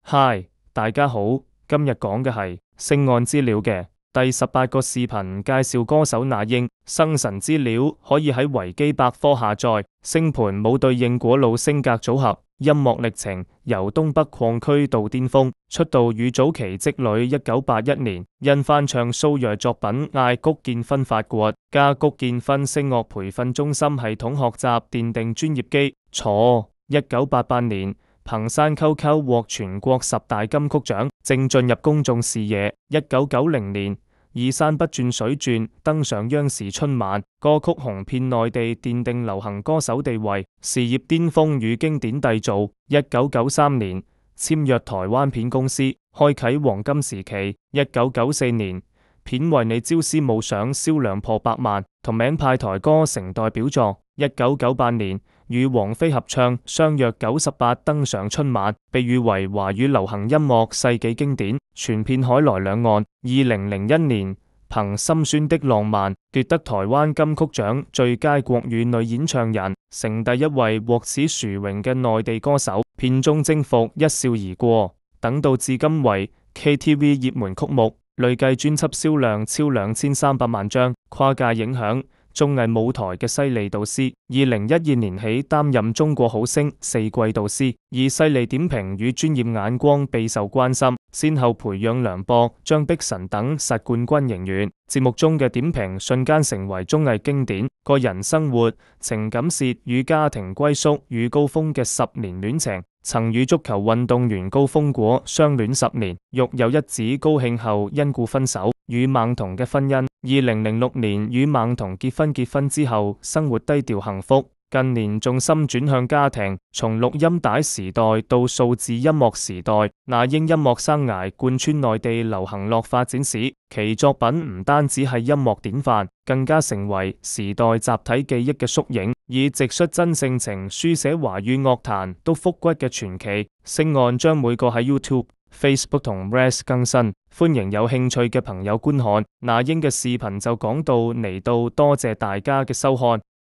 嗨，大家好，今日講嘅係性愛資料嘅第18個視頻，介紹歌手那英。生辰資料可以喺維基百科下載。星盤冇對應果老星格組合。音樂歷程由東北礦區到巔峰。出道與早期積累1981年因翻唱蘇芮作品嗌谷建勳發掘，加谷建勳聲樂培訓中心系統學習奠定專業基礎。1988年憑山溝溝獲全國10大金曲獎，正進入公眾視野。1990年以山不轉水轉登上央視春晚，歌曲紅遍內地，奠定流行歌手地位，事業巔峰與經典締造。1993年簽約台灣片公司，開啟黃金時期。1994年片為你朝思暮想銷量破100萬，同名派台歌成代表作。1998年與王菲合唱《相約98》登上春晚，被譽為華語流行音樂世紀經典，傳遍海內兩岸。2001年憑《心酸的浪漫》奪得台灣金曲獎最佳國語女演唱人，成第一位獲此殊榮嘅內地歌手。片中征服一笑而過，等到至今為 KTV 熱門曲目，累計專輯銷量超2300萬張。跨界影響綜藝舞台嘅犀利導師，2012年起擔任中國好聲4季導師，以犀利點評與專業眼光備受關心，先後培養梁博、張碧晨等實冠軍成員。節目中嘅點評瞬間成為綜藝經典。個人生活、情感線與家庭歸宿與高峰嘅10年戀情，曾與足球運動員高峰果相戀10年，育有一子。高興後因故分手。與孟彤嘅婚姻，2006年與孟彤結婚之後生活低調幸福。近年重心轉向家庭，從錄音帶時代到數字音樂時代，那英音樂生涯貫穿內地流行樂發展史。其作品唔單止係音樂典範，更加成為時代集體記憶嘅縮影，以直率真性情書寫華語樂壇都復古嘅傳奇。星案將每個喺 YouTube、Facebook 同 Res 更新，歡迎有興趣嘅朋友觀看。那英嘅視頻就講到嚟到，多謝大家嘅收看。